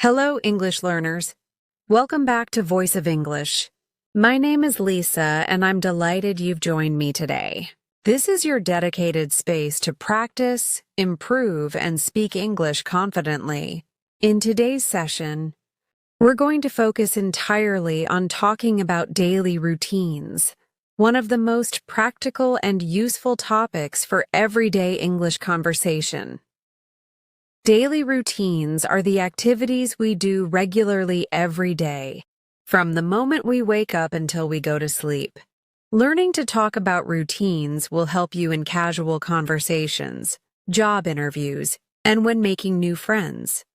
Hello, English learners. Welcome back to Voice of English. My name is Lisa, and I'm delighted you've joined me today. This is your dedicated space to practice, improve, and speak English confidently. In today's session, we're going to focus entirely on talking about daily routines, one of the most practical and useful topics for everyday English conversation. Daily routines are the activities we do regularly every day, from the moment we wake up until we go to sleep. Learning to talk about routines will help you in casual conversations, job interviews, and when making new friends.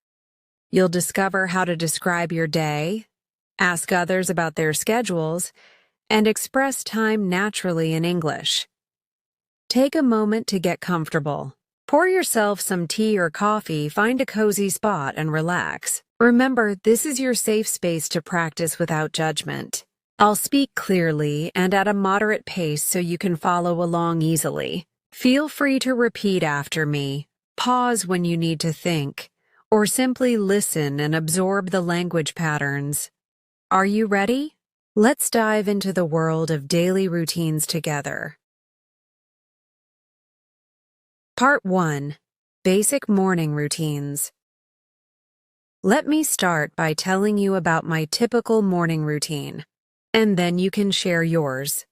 You'll discover how to describe your day, ask others about their schedules, and express time naturally in English. Take a moment to get comfortable. Pour yourself some tea or coffee, find a cozy spot, and relax. Remember, this is your safe space to practice without judgment. I'll speak clearly and at a moderate pace so you can follow along easily. Feel free to repeat after me, pause when you need to think, or simply listen and absorb the language patterns. Are you ready? Let's dive into the world of daily routines together. Part 1. Basic Morning Routines. Let me start by telling you about my typical morning routine, and then you can share yours.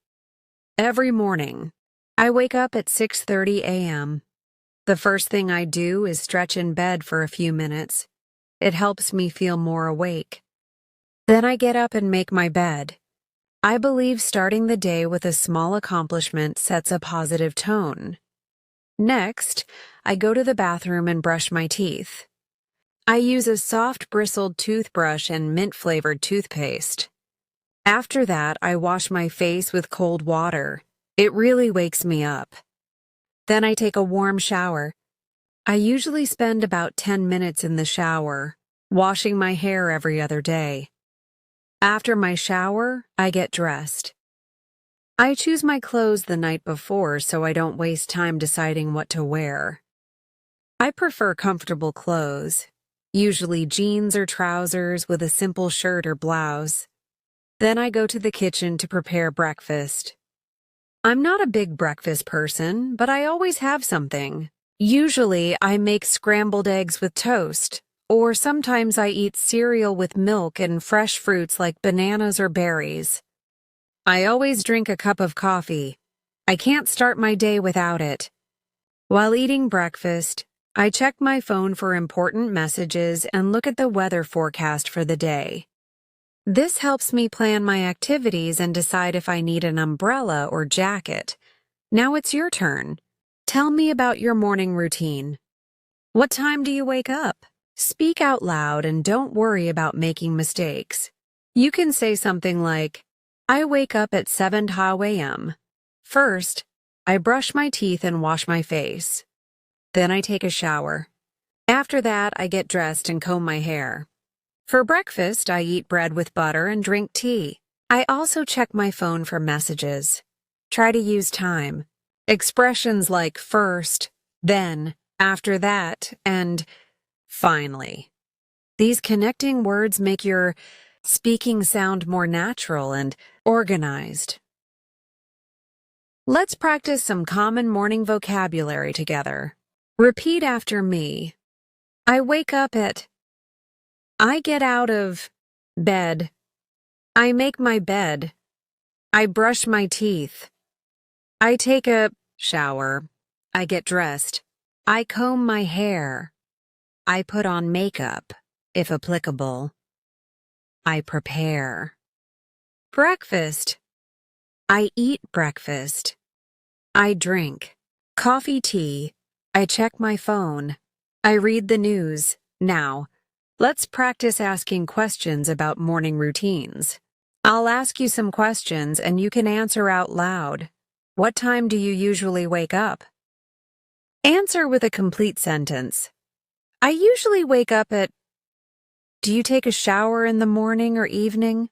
Every morning, I wake up at 6:30 a.m. The first thing I do is stretch in bed for a few minutes. It helps me feel more awake. Then I get up and make my bed. I believe starting the day with a small accomplishment sets a positive tone. Next, I go to the bathroom and brush my teeth. I use a soft bristled toothbrush and mint-flavored toothpaste. After that, I wash my face with cold water. It really wakes me up. Then I take a warm shower. I usually spend about 10 minutes in the shower, washing my hair every other day. After my shower, I get dressed. I choose my clothes the night before so I don't waste time deciding what to wear. I prefer comfortable clothes, usually jeans or trousers with a simple shirt or blouse. Then I go to the kitchen to prepare breakfast. I'm not a big breakfast person, but I always have something. Usually I make scrambled eggs with toast, or sometimes I eat cereal with milk and fresh fruits like bananas or berries. I always drink a cup of coffee. I can't start my day without it. While eating breakfast, I check my phone for important messages and look at the weather forecast for the day. This helps me plan my activities and decide if I need an umbrella or jacket. Now it's your turn. Tell me about your morning routine. What time do you wake up? Speak out loud and don't worry about making mistakes. You can say something like, I wake up at 7 a.m. First, I brush my teeth and wash my face. Then I take a shower. After that, I get dressed and comb my hair. For breakfast, I eat bread with butter and drink tea. I also check my phone for messages. Try to use time. Expressions like first, then, after that, and finally. These connecting words make your speaking sound more natural and organized. Let's practice some common morning vocabulary together. Repeat after me. I wake up at. I get out of bed. I make my bed. I brush my teeth. I take a shower. I get dressed. I comb my hair. I put on makeup, if applicable. I prepare. Breakfast. I eat breakfast. I drink coffee, tea. I check my phone. I read the news. Now, let's practice asking questions about morning routines. I'll ask you some questions and you can answer out loud. What time do you usually wake up? Answer with a complete sentence. I usually wake up at. Do you take a shower in the morning or evening?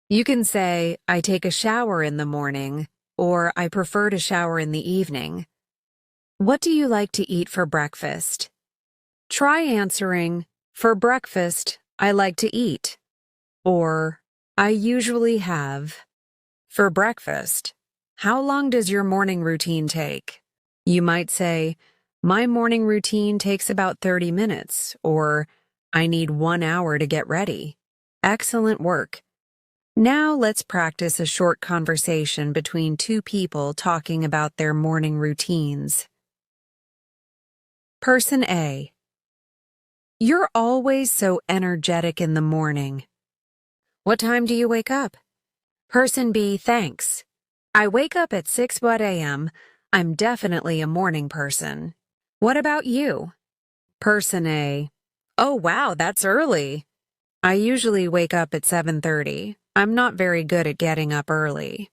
You can say, I take a shower in the morning, or I prefer to shower in the evening. What do you like to eat for breakfast? Try answering, for breakfast, I like to eat. Or, I usually have. For breakfast. How long does your morning routine take? You might say, my morning routine takes about 30 minutes, or I need 1 hour to get ready. Excellent work. Now let's practice a short conversation between two people talking about their morning routines. Person A. You're always so energetic in the morning. What time do you wake up? Person B. Thanks. I wake up at 6 a.m. I'm definitely a morning person. What about you? Person A. Oh wow, that's early. I usually wake up at 7:30. I'm not very good at getting up early.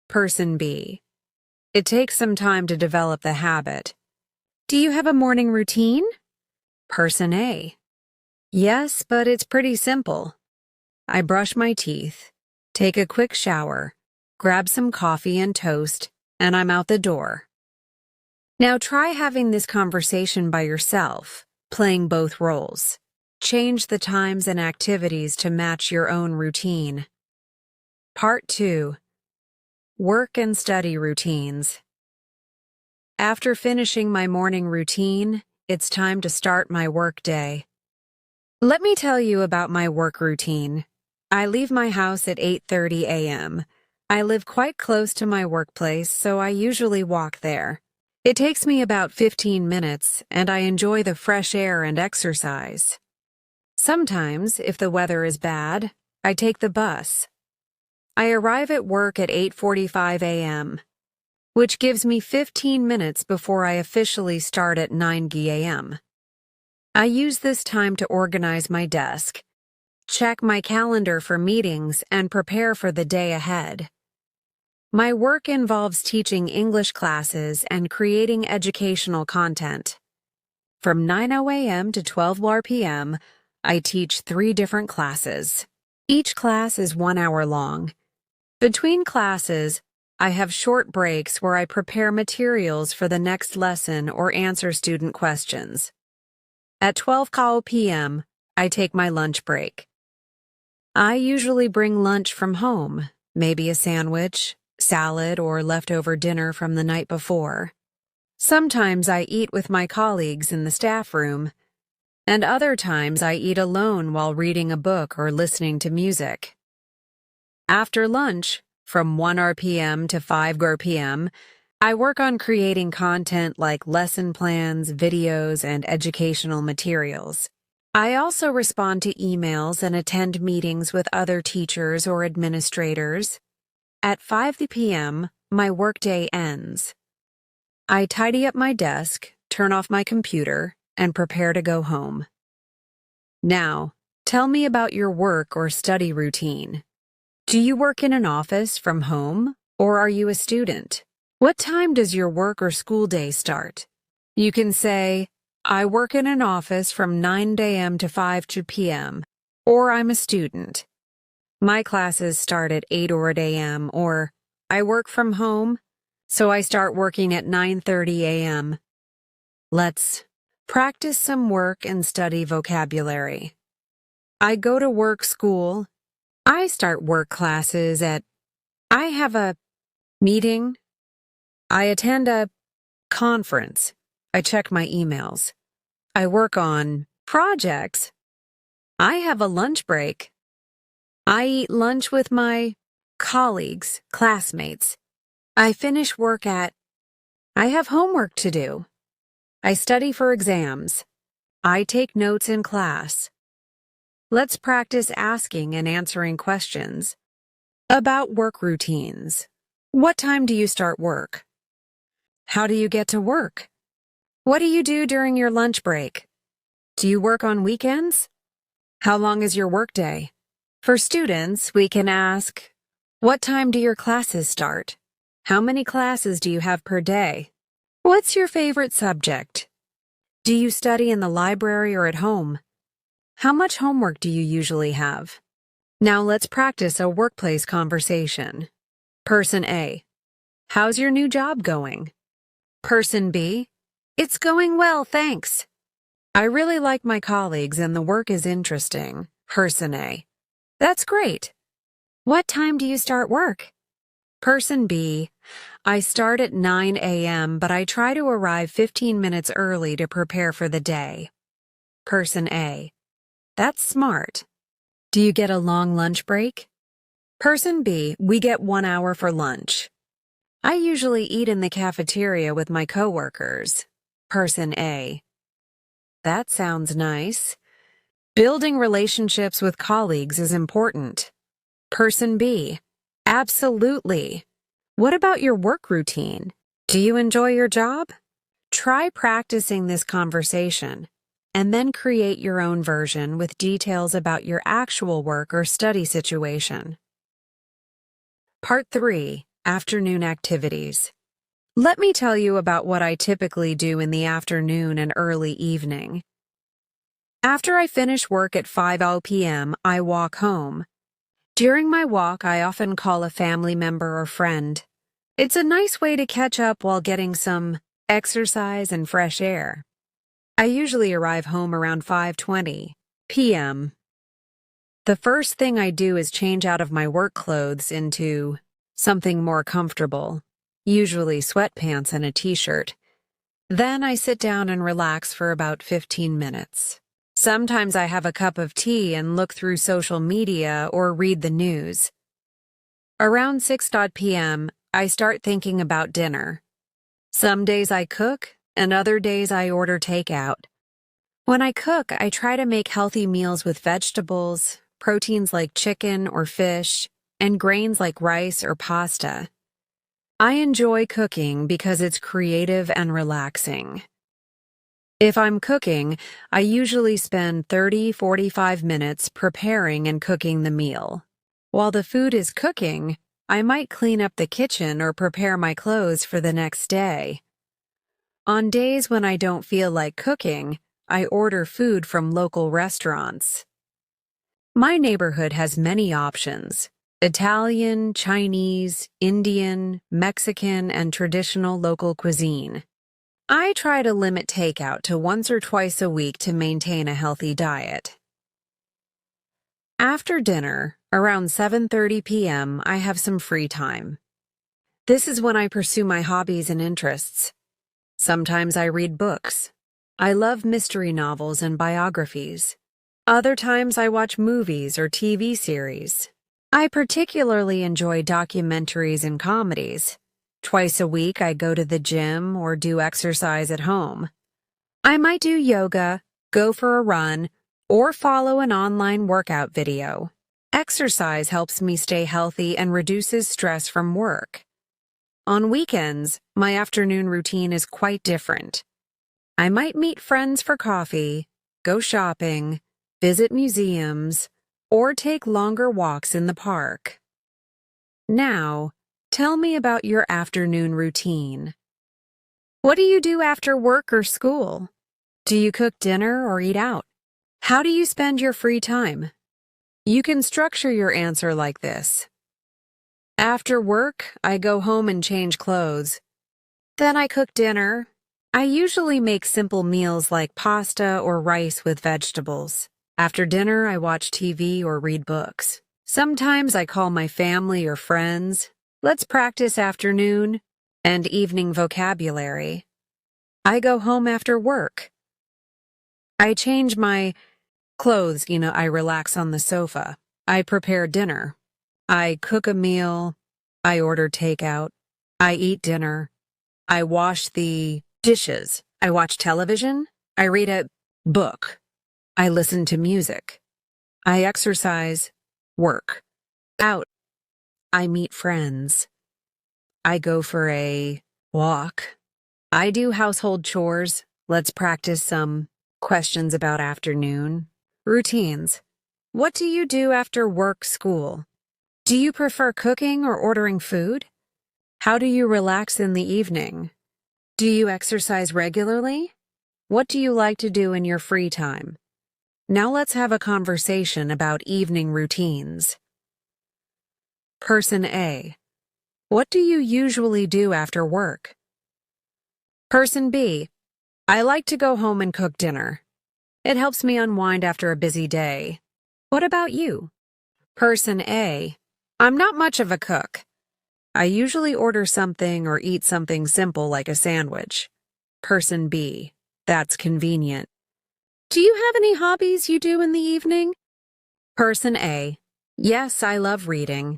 Person B. It takes some time to develop the habit. Do you have a morning routine? Person A. Yes, but it's pretty simple. I brush my teeth, take a quick shower, grab some coffee and toast, and I'm out the door. Now try having this conversation by yourself, playing both roles. Change the times and activities to match your own routine. Part 2. Work and study routines. After finishing my morning routine, it's time to start my work day. Let me tell you about my work routine. I leave my house at 8:30 a.m. I live quite close to my workplace, so I usually walk there. It takes me about 15 minutes, and I enjoy the fresh air and exercise. Sometimes, if the weather is bad, I take the bus. I arrive at work at 8:45 a.m., which gives me 15 minutes before I officially start at 9 a.m. I use this time to organize my desk, check my calendar for meetings, and prepare for the day ahead. My work involves teaching English classes and creating educational content. From 9 a.m. to 12 p.m., I teach 3 different classes. Each class is 1 hour long. Between classes, I have short breaks where I prepare materials for the next lesson or answer student questions. At 12 p.m., I take my lunch break. I usually bring lunch from home, maybe a sandwich, salad, or leftover dinner from the night before. Sometimes I eat with my colleagues in the staff room, and other times I eat alone while reading a book or listening to music. After lunch, from 1 p.m. to 5 p.m., I work on creating content like lesson plans, videos, and educational materials. I also respond to emails and attend meetings with other teachers or administrators. At 5 p.m., my workday ends. I tidy up my desk, turn off my computer, and prepare to go home. Now, tell me about your work or study routine. Do you work in an office from home, or are you a student? What time does your work or school day start? You can say, I work in an office from 9 a.m. to 5 p.m., or I'm a student. My classes start at 8 a.m., or I work from home, so I start working at 9:30 a.m. Let's practice some work and study vocabulary. I go to work school. I start work classes at. I have a meeting. I attend a conference. I check my emails. I work on projects. I have a lunch break. I eat lunch with my colleagues, classmates. I finish work at. I have homework to do. I study for exams. I take notes in class. Let's practice asking and answering questions about work routines. What time do you start work? How do you get to work? What do you do during your lunch break? Do you work on weekends? How long is your workday? For students, we can ask, what time do your classes start? How many classes do you have per day? What's your favorite subject? Do you study in the library or at home? How much homework do you usually have? Now let's practice a workplace conversation. Person A. How's your new job going? Person B. It's going well, thanks. I really like my colleagues and the work is interesting. Person A. That's great. What time do you start work? Person B. I start at 9 a.m., but I try to arrive 15 minutes early to prepare for the day. Person A. That's smart. Do you get a long lunch break? Person B. We get 1 hour for lunch. I usually eat in the cafeteria with my coworkers. Person A. That sounds nice. Building relationships with colleagues is important. Person B. Absolutely. What about your work routine? Do you enjoy your job? Try practicing this conversation and then create your own version with details about your actual work or study situation. Part 3. Afternoon Activities. Let me tell you about what I typically do in the afternoon and early evening. After I finish work at 5 p.m., I walk home. During my walk, I often call a family member or friend. It's a nice way to catch up while getting some exercise and fresh air. I usually arrive home around 5:20 p.m. The first thing I do is change out of my work clothes into something more comfortable, usually sweatpants and a t-shirt. Then I sit down and relax for about 15 minutes. Sometimes I have a cup of tea and look through social media or read the news. Around 6 p.m., I start thinking about dinner. Some days I cook, and other days I order takeout. When I cook, I try to make healthy meals with vegetables, proteins like chicken or fish, and grains like rice or pasta. I enjoy cooking because it's creative and relaxing. If I'm cooking, I usually spend 30-45 minutes preparing and cooking the meal. While the food is cooking, I might clean up the kitchen or prepare my clothes for the next day. On days when I don't feel like cooking, I order food from local restaurants. My neighborhood has many options: Italian, Chinese, Indian, Mexican, and traditional local cuisine. I try to limit takeout to once or twice a week to maintain a healthy diet. After dinner, around 7:30 p.m., I have some free time. This is when I pursue my hobbies and interests. Sometimes I read books. I love mystery novels and biographies. Other times I watch movies or TV series. I particularly enjoy documentaries and comedies. Twice a week I go to the gym or do exercise at home. I might do yoga, go for a run, or follow an online workout video. Exercise helps me stay healthy and reduces stress from work. On weekends, my afternoon routine is quite different. I might meet friends for coffee, go shopping, visit museums, or take longer walks in the park. Now, tell me about your afternoon routine. What do you do after work or school? Do you cook dinner or eat out? How do you spend your free time? You can structure your answer like this. After work, I go home and change clothes. Then I cook dinner. I usually make simple meals like pasta or rice with vegetables. After dinner, I watch TV or read books. Sometimes I call my family or friends. Let's practice afternoon and evening vocabulary. I go home after work. I change my clothes, I relax on the sofa. I prepare dinner. I cook a meal. I order takeout. I eat dinner. I wash the dishes. I watch television. I read a book. I listen to music. I exercise, work, out. I meet friends. I go for a walk. I do household chores. Let's practice some questions about afternoon. Routines. What do you do after work, school? Do you prefer cooking or ordering food? How do you relax in the evening? Do you exercise regularly? What do you like to do in your free time? Now let's have a conversation about evening routines. Person A. What do you usually do after work? Person B. I like to go home and cook dinner. It helps me unwind after a busy day. What about you? Person A. I'm not much of a cook. I usually order something or eat something simple like a sandwich. Person B. That's convenient. Do you have any hobbies you do in the evening? Person A. Yes, I love reading.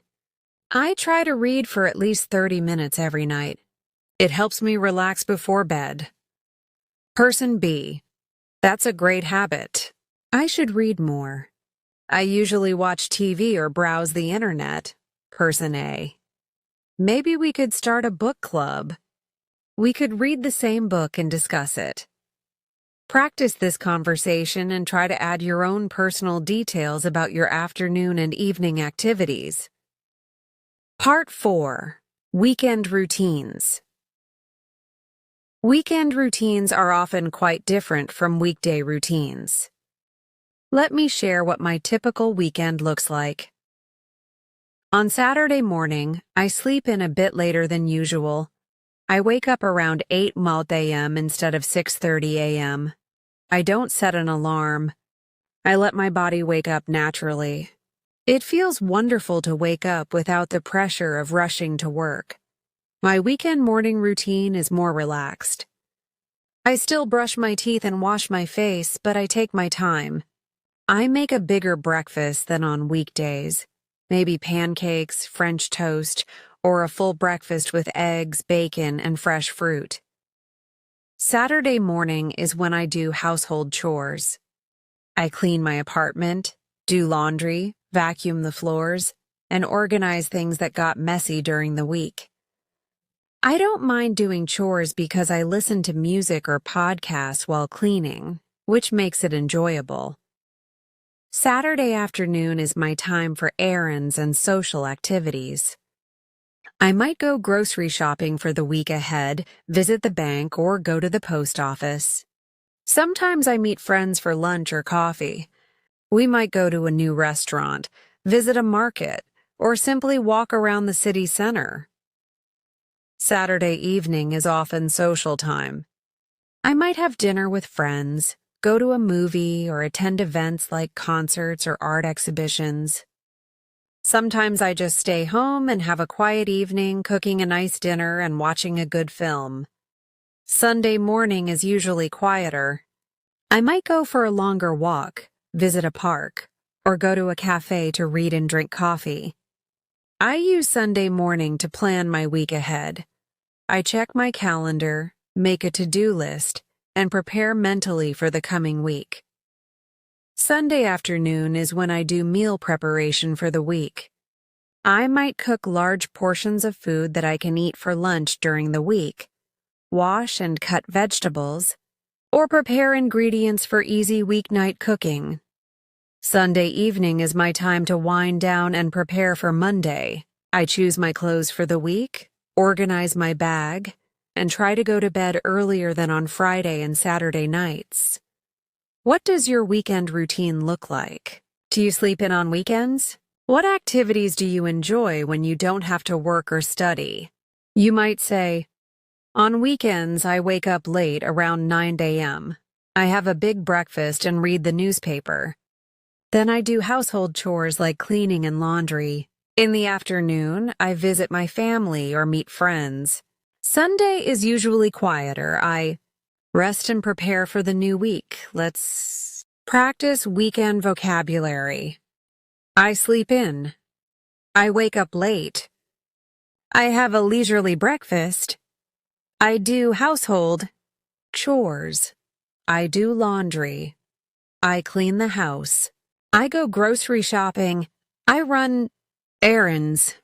I try to read for at least 30 minutes every night. It helps me relax before bed. Person B. That's a great habit. I should read more. I usually watch TV or browse the internet. Person A. Maybe we could start a book club. We could read the same book and discuss it. Practice this conversation and try to add your own personal details about your afternoon and evening activities. Part 4. Weekend Routines. Weekend routines are often quite different from weekday routines. Let me share what my typical weekend looks like. On Saturday morning, I sleep in a bit later than usual. I wake up around 8 a.m. instead of 6:30 a.m. I don't set an alarm. I let my body wake up naturally. It feels wonderful to wake up without the pressure of rushing to work. My weekend morning routine is more relaxed. I still brush my teeth and wash my face, but I take my time. I make a bigger breakfast than on weekdays. Maybe pancakes, French toast, or a full breakfast with eggs, bacon, and fresh fruit. Saturday morning is when I do household chores. I clean my apartment, do laundry, vacuum the floors, and organize things that got messy during the week. I don't mind doing chores because I listen to music or podcasts while cleaning, which makes it enjoyable. Saturday afternoon is my time for errands and social activities. I might go grocery shopping for the week ahead, visit the bank, or go to the post office. Sometimes I meet friends for lunch or coffee. We might go to a new restaurant, visit a market, or simply walk around the city center. Saturday evening is often social time. I might have dinner with friends, go to a movie, or attend events like concerts or art exhibitions. Sometimes I just stay home and have a quiet evening, cooking a nice dinner and watching a good film. Sunday morning is usually quieter. I might go for a longer walk, visit a park, or go to a cafe to read and drink coffee. I use Sunday morning to plan my week ahead. I check my calendar, make a to-do list, and prepare mentally for the coming week. Sunday afternoon is when I do meal preparation for the week. I might cook large portions of food that I can eat for lunch during the week, wash and cut vegetables, or prepare ingredients for easy weeknight cooking. Sunday evening is my time to wind down and prepare for Monday. I choose my clothes for the week, organize my bag, and try to go to bed earlier than on Friday and Saturday nights. What does your weekend routine look like? Do you sleep in on weekends? What activities do you enjoy when you don't have to work or study? You might say, on weekends I wake up late around 9 a.m. I have a big breakfast and read the newspaper. Then I do household chores like cleaning and laundry. In the afternoon, I visit my family or meet friends. Sunday is usually quieter. I rest and prepare for the new week. Let's practice weekend vocabulary. I sleep in. I wake up late. I have a leisurely breakfast. I do household chores. I do laundry. I clean the house. I go grocery shopping. I run errands.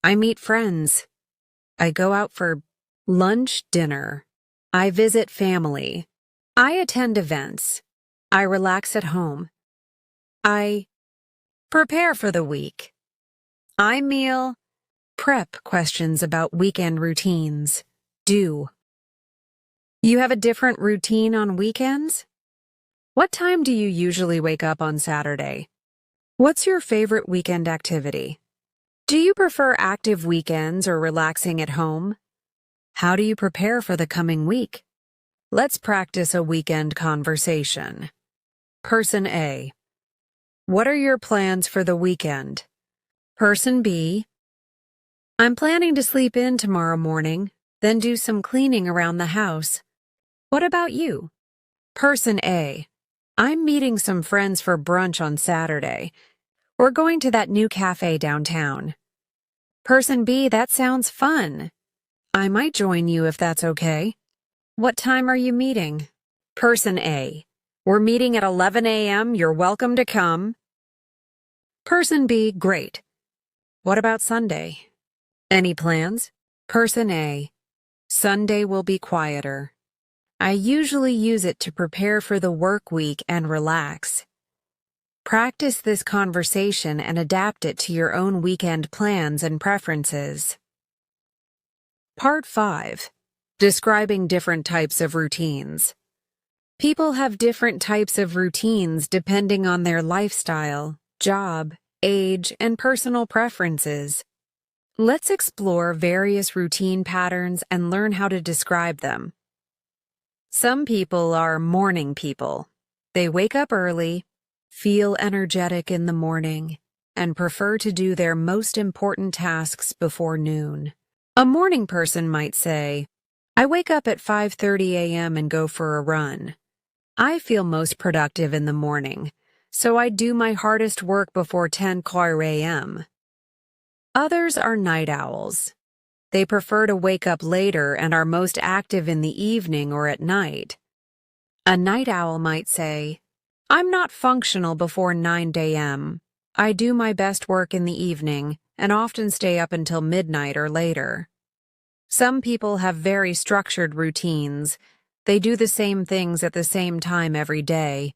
I meet friends. I go out for lunch, dinner. I visit family. I attend events. I relax at home. I prepare for the week. I meal prep questions about weekend routines. Do. You have a different routine on weekends? What time do you usually wake up on Saturday? What's your favorite weekend activity? Do you prefer active weekends or relaxing at home? How do you prepare for the coming week? Let's practice a weekend conversation. Person A. What are your plans for the weekend? Person B. I'm planning to sleep in tomorrow morning, then do some cleaning around the house. What about you? Person A. I'm meeting some friends for brunch on Saturday. We're going to that new cafe downtown. Person B. That sounds fun. I might join you if that's okay. What time are you meeting? Person A. We're meeting at 11 a.m. You're welcome to come. Person B. Great. What about Sunday? Any plans? Person A. Sunday will be quieter. I usually use it to prepare for the work week and relax. Practice this conversation and adapt it to your own weekend plans and preferences. Part 5. Describing different types of routines. People have different types of routines depending on their lifestyle, job, age, and personal preferences. Let's explore various routine patterns and learn how to describe them. Some people are morning people. They wake up early, feel energetic in the morning, and prefer to do their most important tasks before noon. A morning person might say, I wake up at 5:30 a.m. and go for a run. I feel most productive in the morning, so I do my hardest work before 10 a.m. Others are night owls. They prefer to wake up later and are most active in the evening or at night. A night owl might say, I'm not functional before 9 a.m. I do my best work in the evening and often stay up until midnight or later. Some people have very structured routines. They do the same things at the same time every day.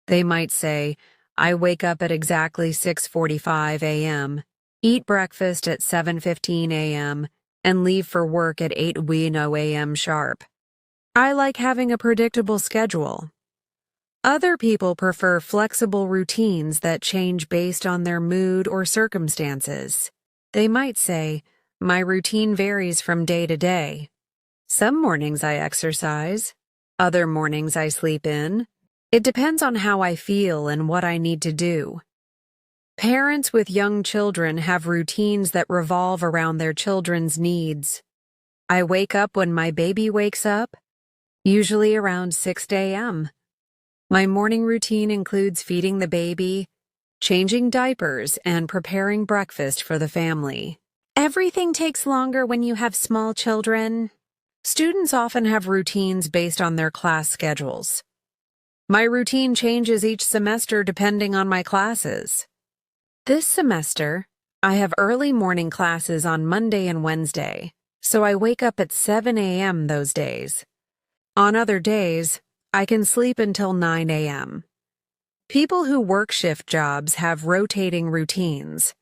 They might say, I wake up at exactly 6:45 a.m., eat breakfast at 7:15 a.m., and leave for work at 8:00 a.m. sharp. I like having a predictable schedule. Other people prefer flexible routines that change based on their mood or circumstances. They might say, my routine varies from day to day. Some mornings I exercise. Other mornings I sleep in. It depends on how I feel and what I need to do. Parents with young children have routines that revolve around their children's needs. I wake up when my baby wakes up, usually around 6 a.m. My morning routine includes feeding the baby, changing diapers, and preparing breakfast for the family. Everything takes longer when you have small children. Students often have routines based on their class schedules. My routine changes each semester depending on my classes. This semester, I have early morning classes on Monday and Wednesday, so I wake up at 7 a.m. those days. On other days, I can sleep until 9 a.m. People who work shift jobs have rotating routines.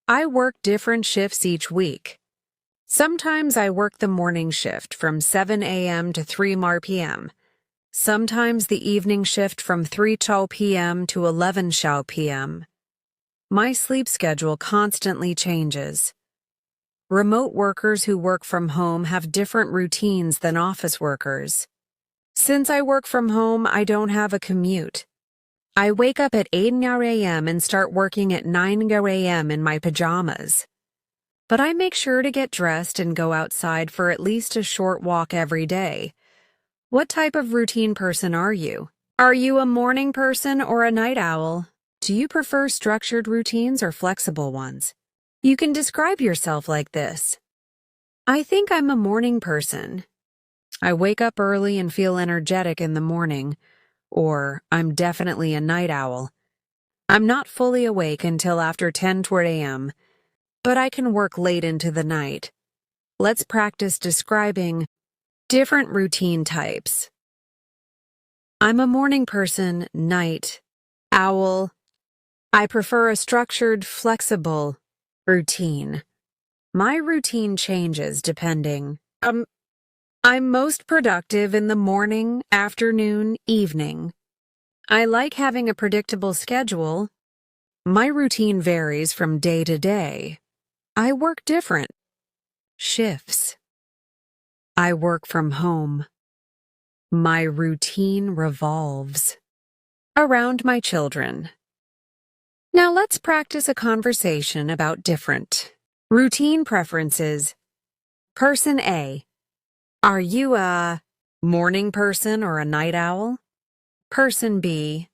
I work different shifts each week. Sometimes I work the morning shift from 7 a.m. to 3 p.m. Sometimes the evening shift from 3 p.m. to 11 p.m. My sleep schedule constantly changes. Remote workers who work from home have different routines than office workers. Since I work from home, I don't have a commute. I wake up at 8 a.m. and start working at 9 a.m. in my pajamas. But I make sure to get dressed and go outside for at least a short walk every day. What type of routine person are you? Are you a morning person or a night owl? Do you prefer structured routines or flexible ones? You can describe yourself like this. I think I'm a morning person. I wake up early and feel energetic in the morning. Or, I'm definitely a night owl. I'm not fully awake until after 10 a.m., but I can work late into the night. Let's practice describing different routine types. I'm a morning person, night, owl. I prefer a structured, flexible routine. My routine changes depending. I'm most productive in the morning, afternoon, evening. I like having a predictable schedule. My routine varies from day to day. I work different shifts. I work from home. My routine revolves. Around my children. Now let's practice a conversation about different routine preferences. Person A. Are you a morning person or a night owl? Person B.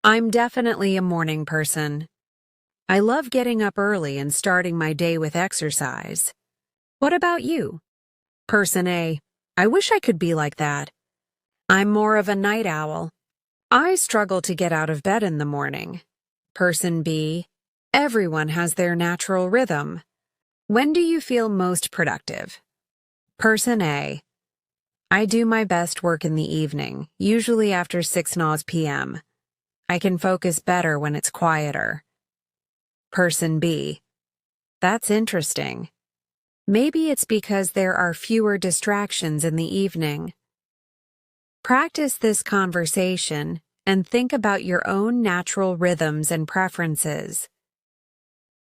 I'm definitely a morning person. I love getting up early and starting my day with exercise. What about you? Person A. I wish I could be like that. I'm more of a night owl. I struggle to get out of bed in the morning. Person B. Everyone has their natural rhythm. When do you feel most productive? Person A. I do my best work in the evening, usually after 6 p.m. I can focus better when it's quieter. Person B. That's interesting. Maybe it's because there are fewer distractions in the evening. Practice this conversation and think about your own natural rhythms and preferences.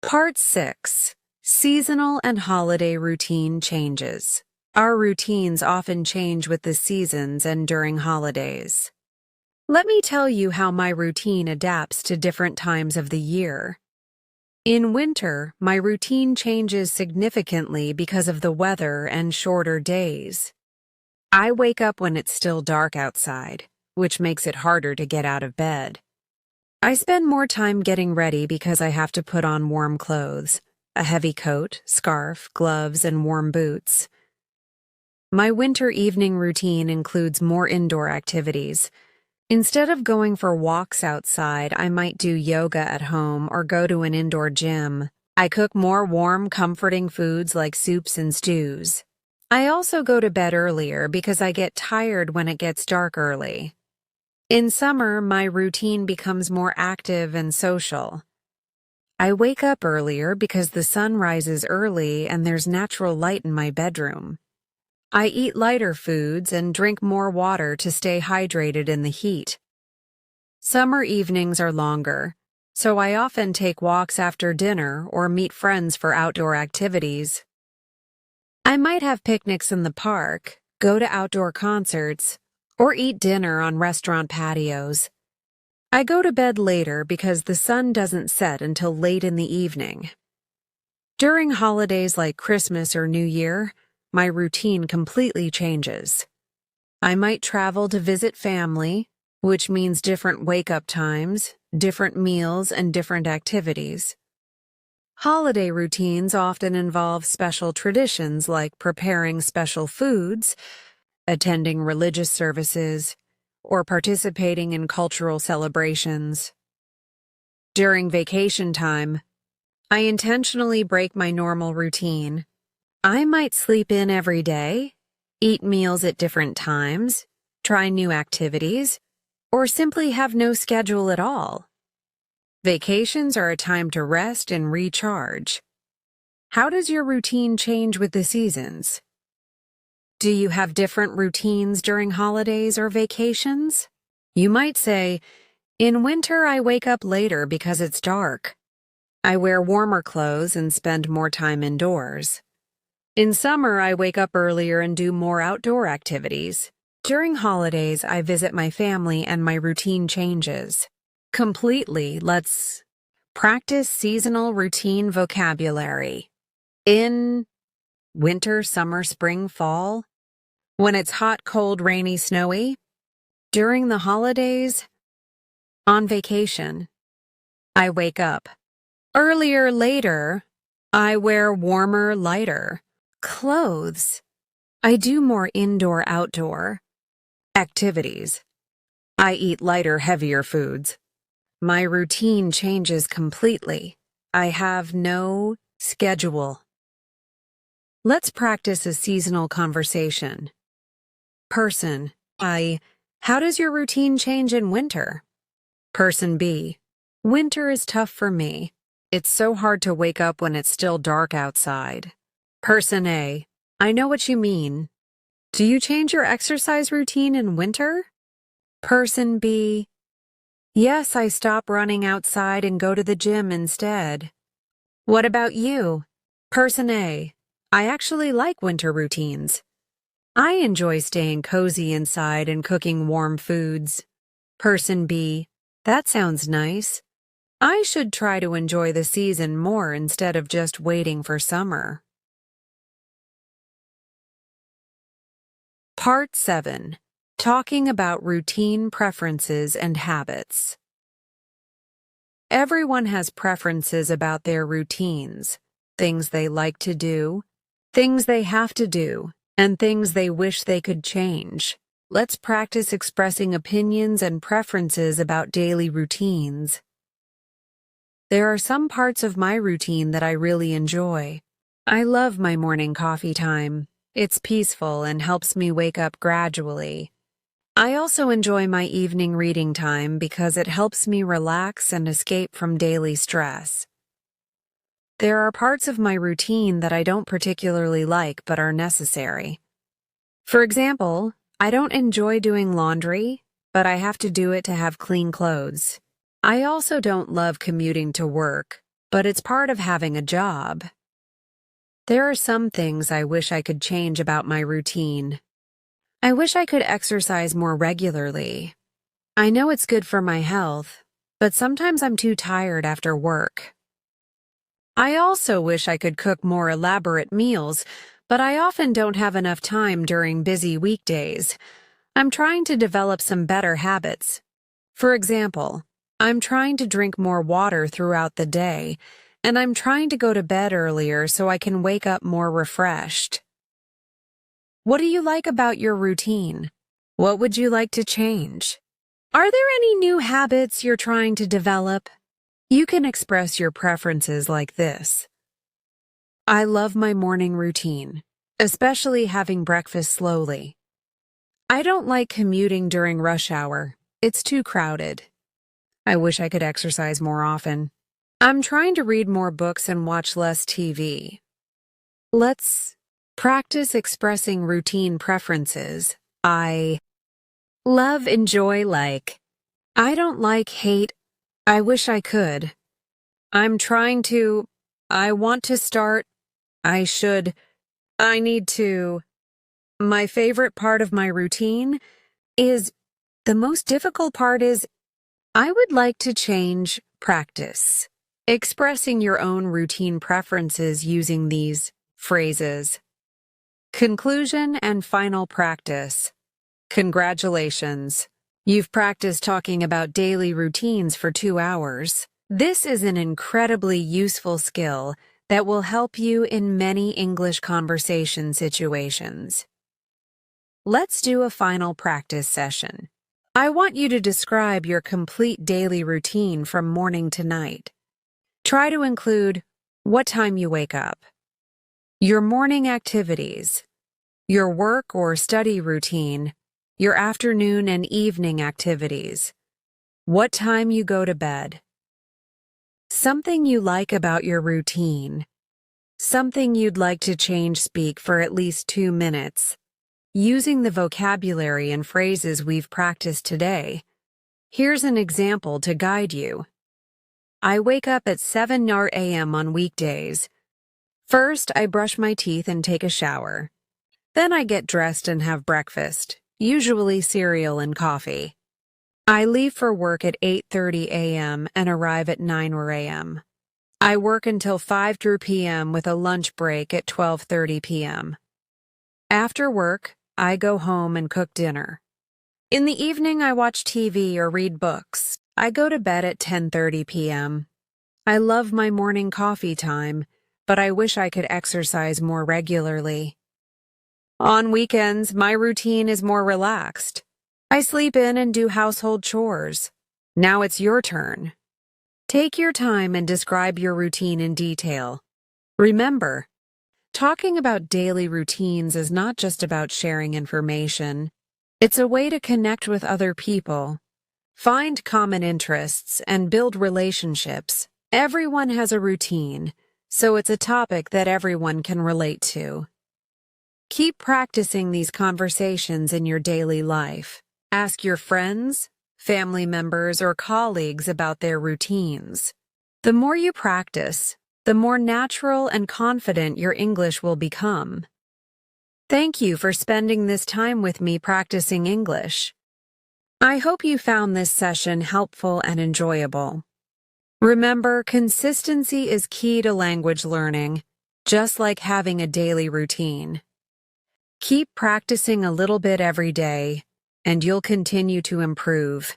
Part 6. Seasonal and holiday routine changes. Our routines often change with the seasons and during holidays. Let me tell you how my routine adapts to different times of the year. In winter, my routine changes significantly because of the weather and shorter days. I wake up when it's still dark outside, which makes it harder to get out of bed. I spend more time getting ready because I have to put on warm clothes, a heavy coat, scarf, gloves, and warm boots. My winter evening routine includes more indoor activities. Instead of going for walks outside, I might do yoga at home or go to an indoor gym. I cook more warm, comforting foods like soups and stews. I also go to bed earlier because I get tired when it gets dark early. In summer, my routine becomes more active and social. I wake up earlier because the sun rises early and there's natural light in my bedroom. I eat lighter foods and drink more water to stay hydrated in the heat. Summer evenings are longer, so I often take walks after dinner or meet friends for outdoor activities. I might have picnics in the park, go to outdoor concerts, or eat dinner on restaurant patios. I go to bed later because the sun doesn't set until late in the evening. During holidays like Christmas or New Year, my routine completely changes. I might travel to visit family, which means different wake-up times, different meals, and different activities. Holiday routines often involve special traditions like preparing special foods, attending religious services, or participating in cultural celebrations. During vacation time, I intentionally break my normal routine. I might sleep in every day, eat meals at different times, try new activities, or simply have no schedule at all. Vacations are a time to rest and recharge. How does your routine change with the seasons? Do you have different routines during holidays or vacations? You might say, in winter I wake up later because it's dark. I wear warmer clothes and spend more time indoors. In summer, I wake up earlier and do more outdoor activities. During holidays, I visit my family and my routine changes. Completely, let's practice seasonal routine vocabulary. In winter, summer, spring, fall. When it's hot, cold, rainy, snowy. During the holidays. On vacation. I wake up earlier, later. I wear warmer, lighter clothes. I do more indoor, outdoor activities. I eat lighter, heavier foods. My routine changes completely. I have no schedule. Let's practice a seasonal conversation. Person A. How does your routine change in winter? Person B. Winter is tough for me. It's so hard to wake up when it's still dark outside. Person A. I know what you mean. Do you change your exercise routine in winter? Person B. Yes, I stop running outside and go to the gym instead. What about you? Person A. I actually like winter routines. I enjoy staying cozy inside and cooking warm foods. Person B, that sounds nice. I should try to enjoy the season more instead of just waiting for summer. Part 7. Talking about routine preferences and habits. Everyone has preferences about their routines, things they like to do, things they have to do, and things they wish they could change. Let's practice expressing opinions and preferences about daily routines. There are some parts of my routine that I really enjoy. I love my morning coffee time. It's peaceful and helps me wake up gradually. I also enjoy my evening reading time because it helps me relax and escape from daily stress. There are parts of my routine that I don't particularly like but are necessary. For example, I don't enjoy doing laundry, but I have to do it to have clean clothes. I also don't love commuting to work, but it's part of having a job. There are some things I wish I could change about my routine. I wish I could exercise more regularly. I know it's good for my health, but sometimes I'm too tired after work. I also wish I could cook more elaborate meals, but I often don't have enough time during busy weekdays. I'm trying to develop some better habits. For example, I'm trying to drink more water throughout the day, and I'm trying to go to bed earlier so I can wake up more refreshed. What do you like about your routine? What would you like to change? Are there any new habits you're trying to develop? You can express your preferences like this. I love my morning routine, especially having breakfast slowly. I don't like commuting during rush hour. It's too crowded. I wish I could exercise more often. I'm trying to read more books and watch less TV. Let's practice expressing routine preferences. I love, enjoy, like. I don't like, hate. I wish I could. I'm trying to. I want to start. I should. I need to. My favorite part of my routine is. The most difficult part is. I would like to change. Practice expressing your own routine preferences using these phrases. Conclusion and final practice. Congratulations. You've practiced talking about daily routines for 2 hours. This is an incredibly useful skill that will help you in many English conversation situations. Let's do a final practice session. I want you to describe your complete daily routine from morning to night. Try to include what time you wake up, your morning activities, your work or study routine, your afternoon and evening activities, what time you go to bed, something you like about your routine, something you'd like to change. Speak for at least 2 minutes, using the vocabulary and phrases we've practiced today. Here's an example to guide you. I wake up at 7 a.m. on weekdays. First, I brush my teeth and take a shower. Then I get dressed and have breakfast, usually cereal and coffee. I leave for work at 8:30 a.m. and arrive at 9 a.m. I work until 5 p.m. with a lunch break at 12:30 p.m. After work, I go home and cook dinner. In the evening, I watch TV or read books. I go to bed at 10:30 p.m. I love my morning coffee time, but I wish I could exercise more regularly. On weekends, my routine is more relaxed. I sleep in and do household chores. Now it's your turn. Take your time and describe your routine in detail. Remember, talking about daily routines is not just about sharing information. It's a way to connect with other people, find common interests, and build relationships. Everyone has a routine, so it's a topic that everyone can relate to. Keep practicing these conversations in your daily life. Ask your friends, family members, or colleagues about their routines. The more you practice, the more natural and confident your English will become. Thank you for spending this time with me practicing English. I hope you found this session helpful and enjoyable. Remember, consistency is key to language learning, just like having a daily routine. Keep practicing a little bit every day, and you'll continue to improve.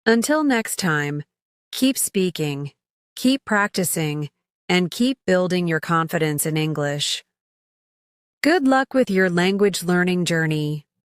Until next time, keep speaking, keep practicing, and keep building your confidence in English. Good luck with your language learning journey.